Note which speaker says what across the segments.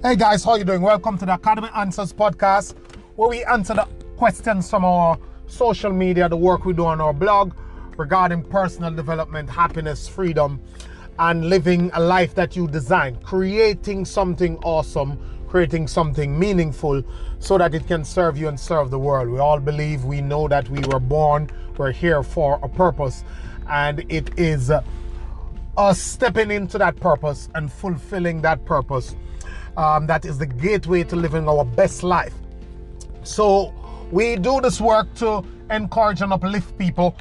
Speaker 1: Hey guys, how you doing? Welcome to the Academy Answers podcast, where we answer the questions from our social media, the work we do on our blog regarding personal development, happiness, freedom, and living a life that you design, creating something awesome, creating something meaningful so that it can serve you and serve the world. We all believe, we know that we were born, we're here for a purpose, and it is us stepping into that purpose and fulfilling that purpose. That is the gateway to living our best life. So we do this work to encourage and uplift people.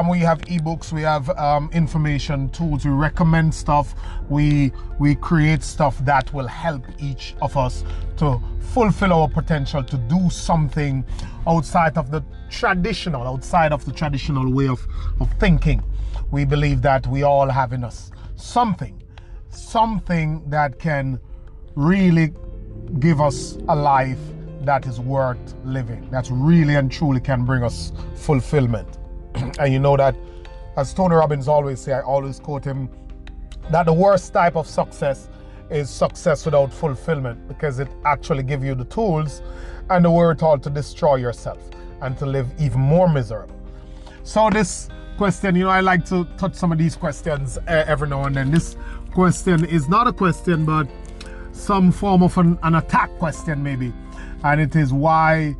Speaker 1: We have ebooks, we have information tools, we recommend stuff, we create stuff that will help each of us to fulfill our potential, to do something outside of the traditional way of thinking. We believe that we all have in us something that can really give us a life that is worth living, that's really and truly can bring us fulfillment. And you know that, as Tony Robbins always say, I always quote him, that the worst type of success is success without fulfillment, because it actually gives you the tools and the wherewithal to destroy yourself and to live even more miserable. So this question, I like to touch some of these questions every now and then. This question is not a question, but some form of an attack question maybe, and it is, why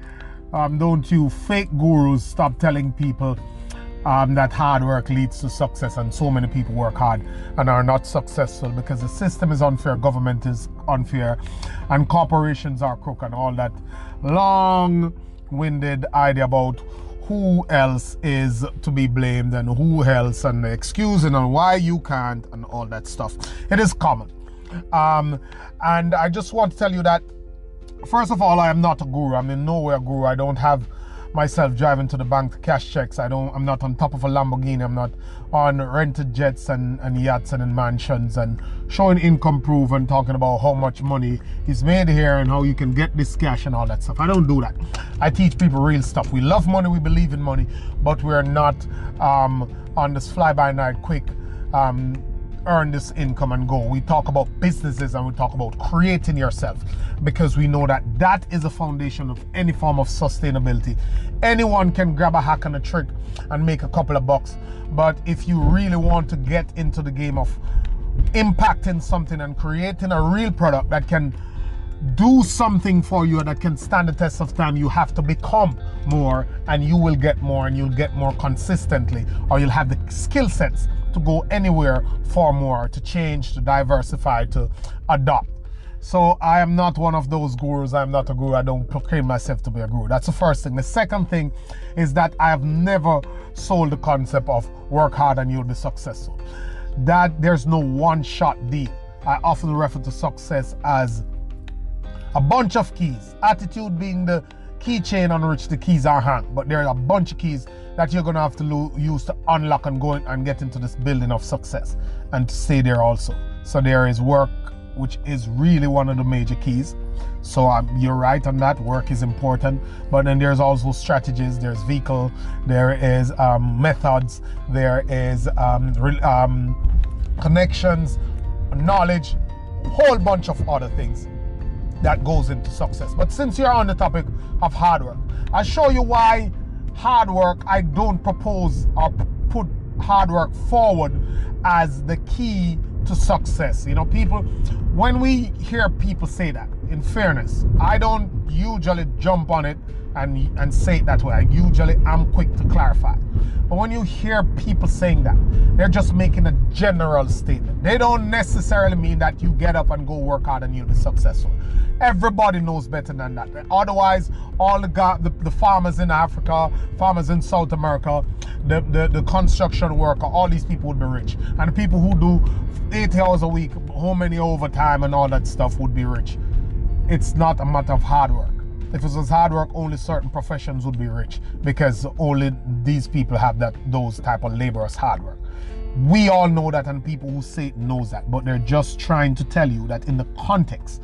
Speaker 1: don't you fake gurus stop telling people that hard work leads to success? And so many people work hard and are not successful because the system is unfair, government is unfair, and corporations are crooked, and all that long-winded idea about who else is to be blamed and who else, and excusing on why you can't and all that stuff. It is common. And I just want to tell you that, first of all, I am not a guru. I'm in nowhere a guru. I don't have myself driving to the bank to cash checks. I'm not on top of a Lamborghini. I'm not on rented jets and yachts and in mansions and showing income proof and talking about how much money is made here and how you can get this cash and all that stuff. I don't do that. I teach people real stuff. We love money, we believe in money, but we're not on this fly-by-night quick earn this income and go. We talk about businesses and we talk about creating yourself, because we know that that is the foundation of any form of sustainability. Anyone can grab a hack and a trick and make a couple of bucks, but if you really want to get into the game of impacting something and creating a real product that can do something for you, that can stand the test of time, you have to become more, and you will get more, and you'll get more consistently, or you'll have the skill sets to go anywhere for more, to change, to diversify, to adopt. So I am not one of those gurus. I'm not a guru. I don't proclaim myself to be a guru. That's the first thing. The second thing is that I have never sold the concept of work hard and you'll be successful. That there's no one-shot deal. I often refer to success as a bunch of keys. Attitude being the keychain on which the keys are hung, but there are a bunch of keys that you're gonna have to use to unlock and go and get into this building of success and to stay there also. So there is work, which is really one of the major keys. So you're right on that. Work is important, but then there's also strategies, there's vehicle, there is methods, there is connections, knowledge, a whole bunch of other things that goes into success. But since you're on the topic of hard work, I'll show you why hard work, I don't propose or put hard work forward as the key to success. People, when we hear people say that, in fairness, I don't usually jump on it and say it that way. I usually am quick to clarify. But when you hear people saying that, they're just making a general statement. They don't necessarily mean that you get up and go work hard and you'll be successful. Everybody knows better than that. Otherwise, all the farmers in Africa, farmers in South America, the construction worker, all these people would be rich. And the people who do 8 hours a week, how many overtime and all that stuff would be rich. It's not a matter of hard work. If it was hard work, only certain professions would be rich, because only these people have those type of laborers hard work. We all know that, and people who say it knows that, but they're just trying to tell you that in the context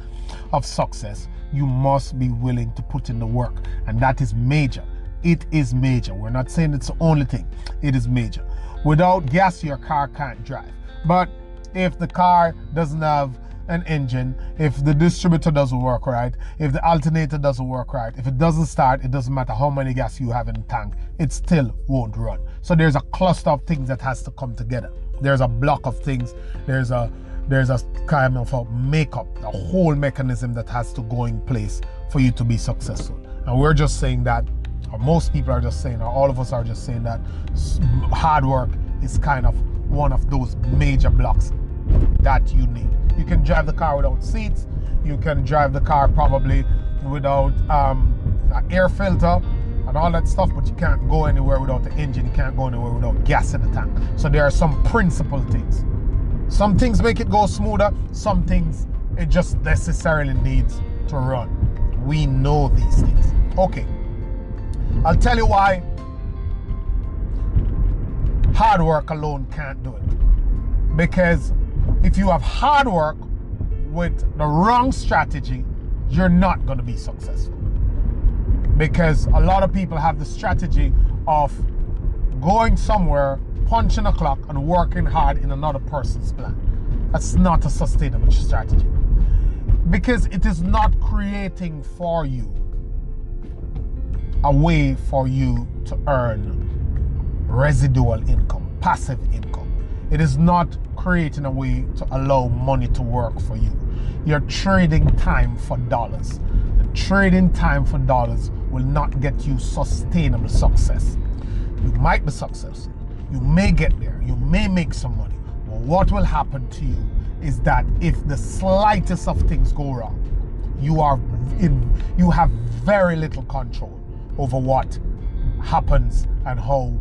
Speaker 1: of success, you must be willing to put in the work, and that is major. It is major. We're not saying it's the only thing. It is major. Without gas, your car can't drive. But if the car doesn't have an engine, if the distributor doesn't work right, if the alternator doesn't work right, if it doesn't start, it doesn't matter how many gas you have in the tank, it still won't run. So there's a cluster of things that has to come together. There's a block of things. There's a kind of a makeup, a whole mechanism that has to go in place for you to be successful. And we're just saying that, or most people are just saying, or all of us are just saying that hard work is kind of one of those major blocks that you need. You can drive the car without seats. You can drive the car probably without an air filter and all that stuff, but you can't go anywhere without the engine. You can't go anywhere without gas in the tank. So there are some principal things. Some things make it go smoother. Some things it just necessarily needs to run. We know these things. Okay, I'll tell you why hard work alone can't do it. Because if you have hard work with the wrong strategy, you're not going to be successful. Because a lot of people have the strategy of going somewhere, punching a clock, and working hard in another person's plan. That's not a sustainable strategy. Because it is not creating for you a way for you to earn residual income, passive income. It is not creating a way to allow money to work for you. You're trading time for dollars. And trading time for dollars will not get you sustainable success. You might be successful. You may get there. You may make some money. But what will happen to you is that if the slightest of things go wrong, you have very little control over what happens and how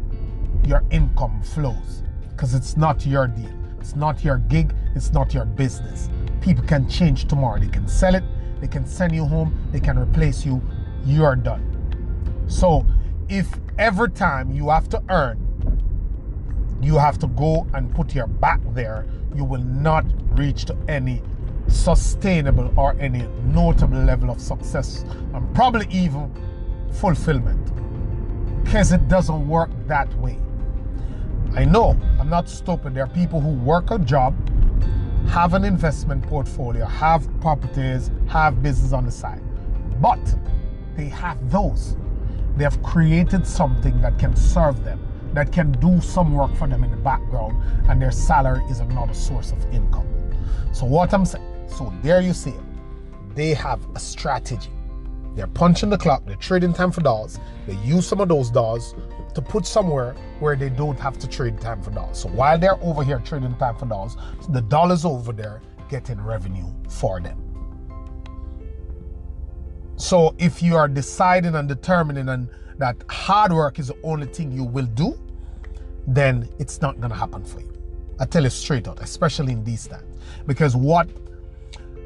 Speaker 1: your income flows, because it's not your deal. It's not your gig. It's not your business. People can change tomorrow. They can sell it. They can send you home. They can replace you. You're done. So if every time you have to earn, you have to go and put your back there, you will not reach to any sustainable or any notable level of success, and probably even fulfillment, because it doesn't work that way. I know, I'm not stupid. There are people who work a job, have an investment portfolio, have properties, have business on the side, but they have those. They have created something that can serve them, that can do some work for them in the background, and their salary is another source of income. So what I'm saying, so there you see it. They have a strategy. They're punching the clock, they're trading time for dollars. They use some of those dollars to put somewhere where they don't have to trade time for dollars. So while they're over here trading time for dollars, the dollars over there getting revenue for them. So if you are deciding and determining and that hard work is the only thing you will do, then it's not going to happen for you. I tell you straight out, especially in these times. Because what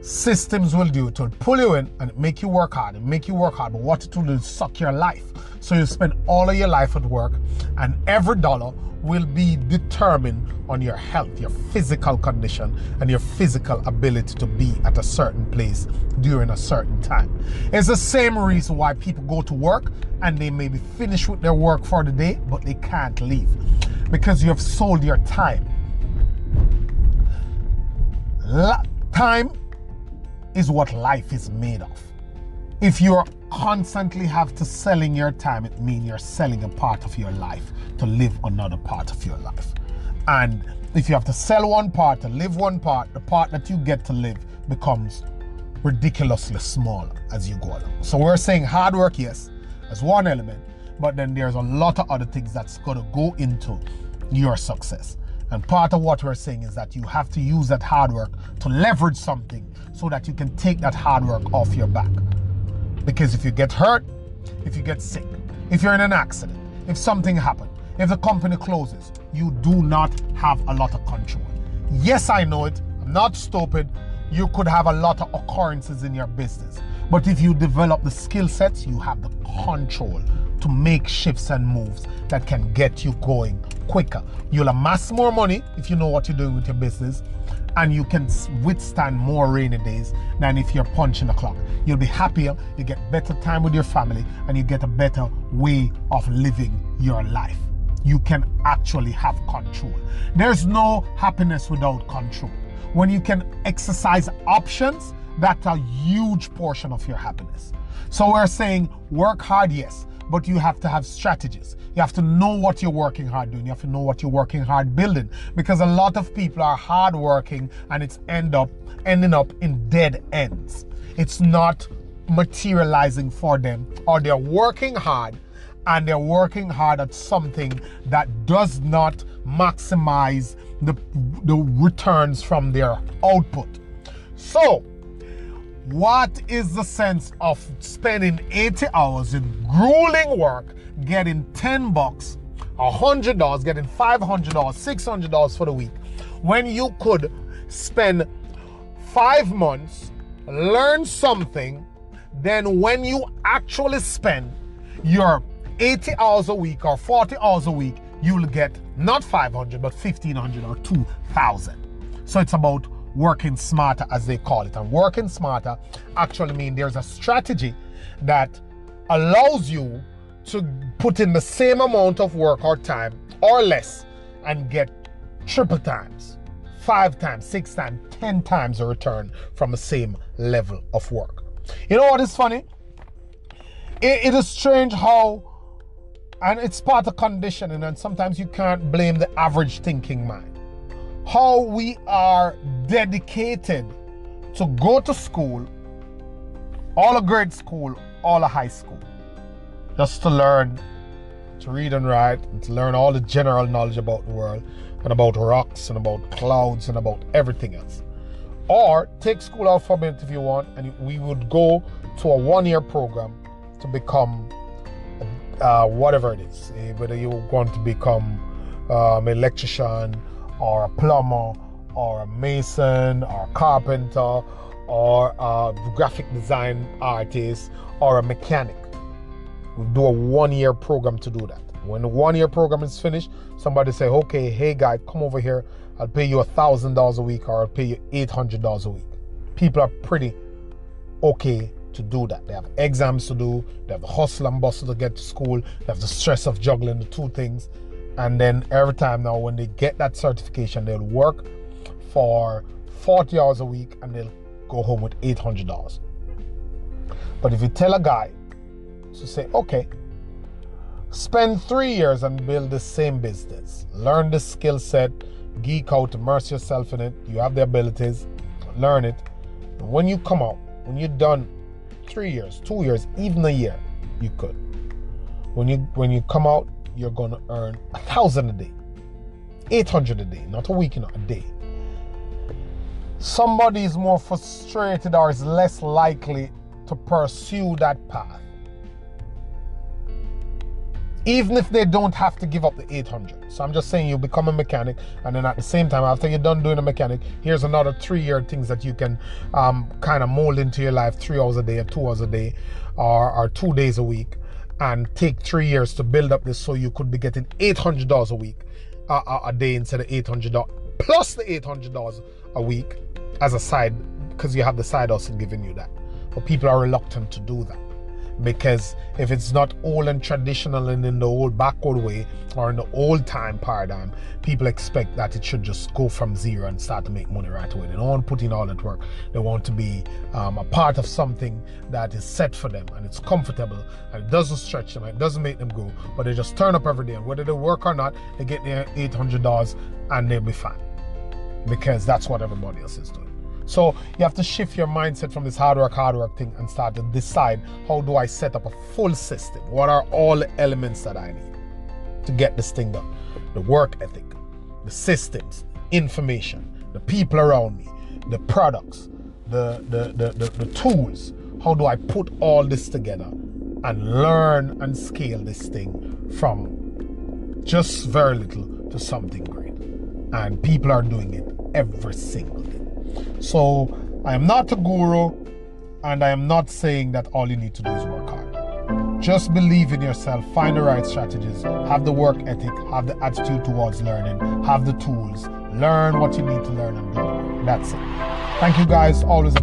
Speaker 1: systems will do, it will pull you in and make you work hard and make you work hard, but what it will do is suck your life. So you spend all of your life at work, and every dollar will be determined on your health, your physical condition, and your physical ability to be at a certain place during a certain time. It's the same reason why people go to work and they may be finished with their work for the day, but they can't leave, because you have sold your time. Time is what life is made of. If you constantly have to selling your time, it means you're selling a part of your life to live another part of your life. And if you have to sell one part to live one part, the part that you get to live becomes ridiculously small as you go along. So we're saying hard work, yes, as one element, but then there's a lot of other things that's going to go into your success. And part of what we're saying is that you have to use that hard work to leverage something so that you can take that hard work off your back. Because if you get hurt, if you get sick, if you're in an accident, if something happened, if the company closes, you do not have a lot of control. Yes, I know it. I'm not stupid. You could have a lot of occurrences in your business. But if you develop the skill sets, you have the control to make shifts and moves that can get you going quicker. You'll amass more money if you know what you're doing with your business, and you can withstand more rainy days than if you're punching the clock. You'll be happier, you get better time with your family, and you get a better way of living your life. You can actually have control. There's no happiness without control. When you can exercise options, that's a huge portion of your happiness. So we're saying work hard, yes, but you have to have strategies. You have to know what you're working hard doing. You have to know what you're working hard building, because a lot of people are hard working and it's ending up in dead ends. It's not materializing for them, or they're working hard and they're working hard at something that does not maximize the returns from their output. So what is the sense of spending 80 hours in grueling work, getting $10, $100, getting $500, $600 for the week, when you could spend 5 months, learn something, then when you actually spend your 80 hours a week or 40 hours a week, you'll get not 500 but 1,500 or 2,000. So it's about working smarter, as they call it. And working smarter actually means there's a strategy that allows you to put in the same amount of work or time or less and get triple times, 5 times, 6 times, 10 times the return from the same level of work. You know what is funny? It is strange how, and it's part of conditioning, and sometimes you can't blame the average thinking mind, how we are dedicated to go to school, all a grade school, all a high school, just to learn to read and write, and to learn all the general knowledge about the world and about rocks and about clouds and about everything else. Or take school out for a minute if you want, and we would go to a 1-year program to become whatever it is, whether you want to become an electrician or a plumber or a mason or a carpenter or a graphic design artist or a mechanic. We do a 1-year program to do that. When the 1-year program is finished, somebody say, okay, hey guy, come over here, I'll pay you $1,000 a week, or I'll pay you $800 a week. People are pretty okay to do that. They have exams to do, they have the hustle and bustle to get to school, they have the stress of juggling the two things, and then every time now when they get that certification, they'll work for 40 hours a week and they'll go home with $800. But if you tell a guy to say, okay, spend 3 years and build the same business, learn the skill set, geek out, immerse yourself in it, you have the abilities, learn it, and when you come out, when you're done 3 years, 2 years, even a year, you could. When you come out, you're gonna earn 1,000 a day, 800 a day, not a week, not a day. Somebody is more frustrated or is less likely to pursue that path, even if they don't have to give up the 800. So I'm just saying, you become a mechanic, and then at the same time, after you're done doing a mechanic, here's another 3-year things that you can kind of mold into your life, 3 hours a day or 2 hours a day or 2 days a week, and take 3 years to build up this, so you could be getting $800 a week, a day, instead of $800 plus the $800 a week as a side, because you have the side hustle giving you that. But people are reluctant to do that, because if it's not old and traditional and in the old backward way or in the old time paradigm, people expect that it should just go from zero and start to make money right away. They don't want to put in all that work. They want to be a part of something that is set for them and it's comfortable and it doesn't stretch them, it doesn't make them grow, but they just turn up every day, and whether they work or not, they get their $800 and they'll be fine, because that's what everybody else is doing. So you have to shift your mindset from this hard work thing and start to decide, how do I set up a full system? What are all the elements that I need to get this thing done? The work ethic, the systems, information, the people around me, the products, the tools. How do I put all this together and learn and scale this thing from just very little to something great? And people are doing it every single day. So I am not a guru, and I am not saying that all you need to do is work hard. Just believe in yourself, find the right strategies, have the work ethic, have the attitude towards learning, have the tools, learn what you need to learn and do. That's it. Thank you guys. Always a